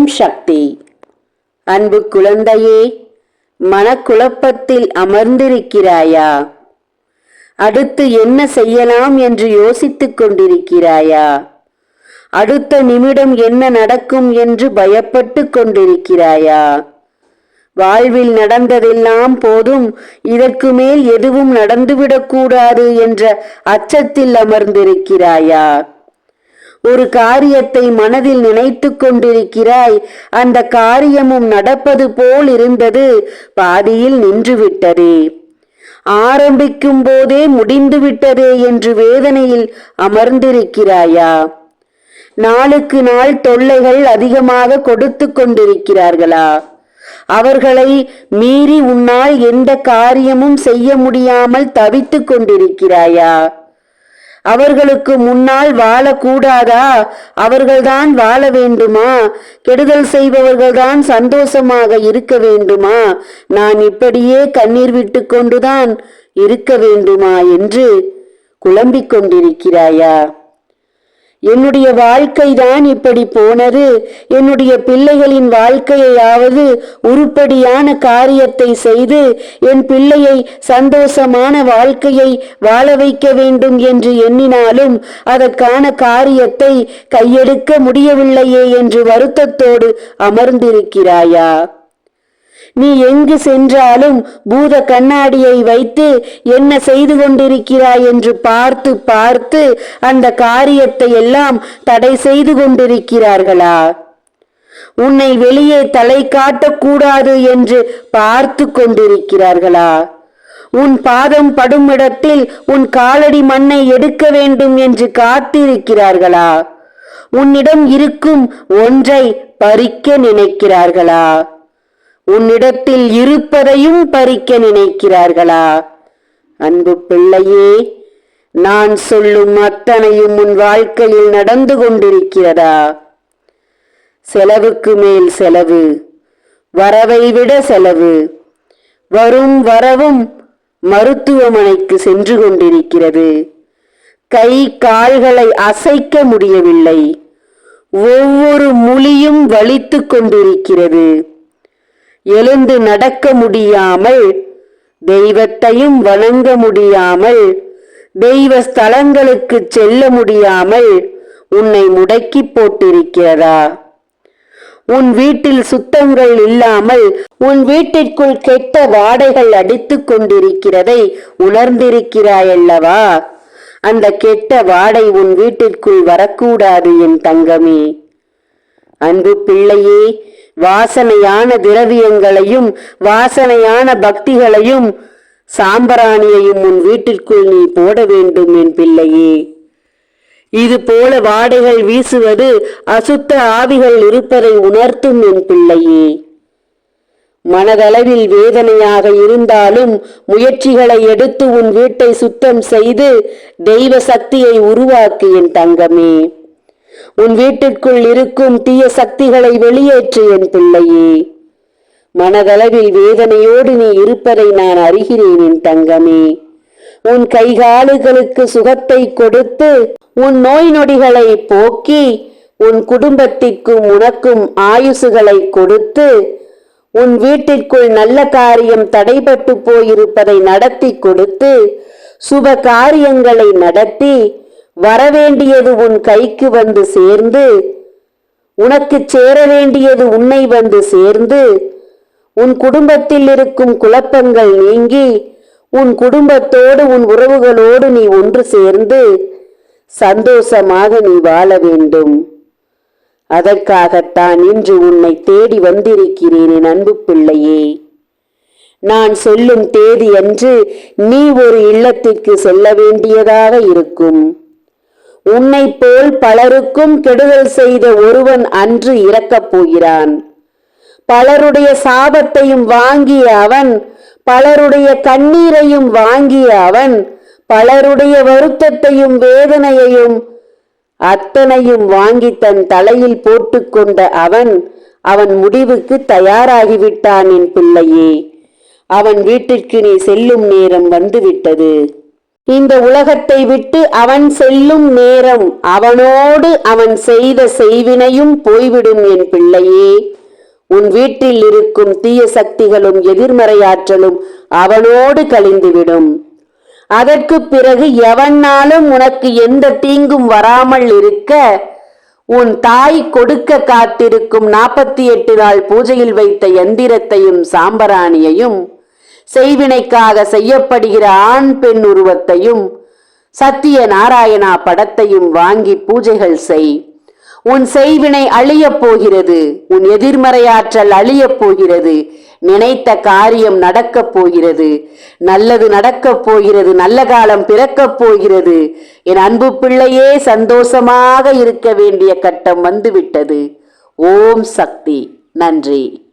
ஓம் சக்தி. அன்பு குழந்தையே, மனக்குழப்பத்தில் அமர்ந்திருக்கிறாயா? அடுத்து என்ன செய்யலாம் என்று யோசித்துக் கொண்டிருக்கிறாயா? அடுத்த நிமிடம் என்ன நடக்கும் என்று பயப்பட்டு கொண்டிருக்கிறாயா? வாழ்வில் நடந்ததெல்லாம் போதும், இதற்கு மேல் எதுவும் நடந்துவிடக்கூடாது என்ற அச்சத்தில் அமர்ந்திருக்கிறாயா? ஒரு காரியத்தை மனதில் நினைத்து கொண்டிருக்கிறாய். அந்த காரியமும் நடப்பது போல் இருந்தது, பாதியில் நின்றுவிட்டதே, ஆரம்பிக்கும் போதே முடிந்து விட்டதே என்று வேதனையில் அமர்ந்திருக்கிறாயா? நாளுக்கு நாள் தொல்லைகள் அதிகமாக கொடுத்து கொண்டிருக்கிறார்களா? அவர்களை மீறி உன்னால் எந்த காரியமும் செய்ய முடியாமல் தவித்துக் கொண்டிருக்கிறாயா? அவர்களுக்கு முன்னால் வாழக்கூடாதா? அவர்கள்தான் வாழ வேண்டுமா? கெடுதல் செய்பவர்கள்தான் சந்தோஷமாக இருக்க வேண்டுமா? நான் இப்படியே கண்ணீர் விட்டு கொண்டுதான் இருக்க வேண்டுமா என்று குழம்பிக் கொண்டிருக்கிறாயா? என்னுடைய வாழ்க்கைதான் இப்படி போனது, என்னுடைய பிள்ளைகளின் வாழ்க்கையாவது உருப்படியான காரியத்தை செய்து என் பிள்ளையை சந்தோஷமான வாழ்க்கையை வாழ வைக்க வேண்டும் என்று எண்ணினாலும் அதற்கான காரியத்தை கையெடுக்க முடியவில்லையே என்று வருத்தத்தோடு அமர்ந்திருக்கிறாயா? நீ எங்கு சென்றாலும் பூத கண்ணாடியை வைத்து என்ன செய்து கொண்டிருக்கிறாய் என்று பார்த்து பார்த்து அந்த காரியத்தை எல்லாம் தடை செய்து கொண்டிருக்கிறார்களா? உன்னை வெளியே தலை காட்டக்கூடாது என்று பார்த்து கொண்டிருக்கிறார்களா? உன் பாதம் படும் இடத்தில் உன் காலடி மண்ணை எடுக்க வேண்டும் என்று காத்திருக்கிறார்களா? உன்னிடம் இருக்கும் ஒன்றை பறிக்க நினைக்கிறார்களா? உன்னிடத்தில் இருப்பதையும் பறிக்க நினைக்கிறார்களா? அன்பு பிள்ளையே, நான் சொல்லும் அத்தனையும் உன் வாழ்க்கையில் நடந்து கொண்டிருக்கிறதா? செலவுக்கு மேல் செலவு, வரவை விட செலவு, வரும் வரவும் மருத்துவமனைக்கு சென்று கொண்டிருக்கிறது. கை கால்களை அசைக்க முடியவில்லை. ஒவ்வொரு முழியும் வலித்து கொண்டிருக்கிறது. எழுந்து நடக்க முடியாமல், தெய்வத்தையும் வணங்க முடியாமல், தெய்வ ஸ்தலங்களுக்கு செல்ல முடியாமல் உன்னை முடக்கி போட்டிருக்கிறதா? உன் வீட்டில் சுத்தங்கள் இல்லாமல் உன் வீட்டிற்குள் கெட்ட வாடைகள் அடித்து கொண்டிருக்கிறதை உணர்ந்திருக்கிறாயல்லவா? அந்த கெட்ட வாடை உன் வீட்டிற்குள் வரக்கூடாது என் தங்கமே. அன்பு பிள்ளையே, வாசனையான திரவியங்களையும் வாசனையான பக்திகளையும் சாம்பராணியையும் உன் வீட்டிற்குள் நீ போட வேண்டும் என் பிள்ளையே. இது போல வாடைகள் வீசுவது அசுத்த ஆவிகள் இருப்பதை உணர்த்தும் என் பிள்ளையே. மனதளவில் வேதனையாக இருந்தாலும் முயற்சிகளை எடுத்து உன் வீட்டை சுத்தம் செய்து தெய்வ சக்தியை உருவாக்கு என் தங்கமே. உன் வீட்டிற்குள் இருக்கும் தீய சக்திகளை வெளியேற்று என் பிள்ளையே. மனதளவில் வேதனையோடு நீ இருப்பதை நான் அறிகிறேன் என் தங்கமே. உன் கைகாலுகளுக்கு சுகத்தை கொடுத்து உன் நோய் நொடிகளை போக்கி உன் குடும்பத்திற்கும் உனக்கும் ஆயுசுகளை கொடுத்து உன் வீட்டிற்குள் நல்ல காரியம் தடைபட்டு போயிருப்பதை நடத்தி கொடுத்து சுப காரியங்களை நடத்தி வரவேண்டியது உன் கைக்கு வந்து சேர்ந்து உனக்கு சேர வேண்டியது உன்னை வந்து சேர்ந்து உன் குடும்பத்தில் இருக்கும் குழப்பங்கள் நீங்கி உன் குடும்பத்தோடு உன் உறவுகளோடு நீ ஒன்று சேர்ந்து சந்தோஷமாக நீ வாழ வேண்டும். அதற்காகத்தான் இன்று உன்னை தேடி வந்திருக்கிறேன் என் அன்பு பிள்ளையே. நான் சொல்லும் தேதி அன்று நீ ஒரு இல்லத்திற்கு செல்ல வேண்டியதாக இருக்கும். உன்னை போல் பலருக்கும் கெடுதல் செய்த ஒருவன் அன்று இறக்கப் போகிறான். பலருடைய சாபத்தையும் வாங்கிய அவன், பலருடைய கண்ணீரையும் வாங்கிய அவன், பலருடைய வருத்தத்தையும் வேதனையையும் அத்தனையும் வாங்கி தன் தலையில் போட்டுக்கொண்ட அவன் அவன் முடிவுக்கு தயாராகிவிட்டான் என் பிள்ளையே. அவன் வீட்டிற்கு நீ செல்லும் நேரம் வந்துவிட்டது. இந்த உலகத்தை விட்டு அவன் செல்லும் நேரம் அவனோடு அவன் செய்த செய்வினையும் போய்விடும். என் பிள்ளையே, உன் வீட்டில் இருக்கும் தீய சக்திகளும் எதிர்மறையாற்றலும் அவனோடு கழிந்துவிடும். அதற்கு பிறகு எவனாலும் உனக்கு எந்த தீங்கும் வராமல் இருக்க உன் தாய் கொடுக்க காத்திருக்கும் 48 நாள் பூஜையில் வைத்த எந்திரத்தையும் சாம்பராணியையும், செய்வினைக்காக செய்யப்படுகிற ஆண் பெண் உருவத்தையும், சத்திய நாராயணா படத்தையும் வாங்கி பூஜைகள் செய். உன் செய்வினை அழியப் போகிறது. உன் எதிர்மறையாற்றல் அழியப் போகிறது. நினைத்த காரியம் நடக்கப் போகிறது. நல்லது நடக்கப் போகிறது. நல்ல காலம் பிறக்கப் போகிறது. என் அன்பு பிள்ளையே, சந்தோஷமாக இருக்க வேண்டிய கட்டம் வந்துவிட்டது. ஓம் சக்தி. நன்றி.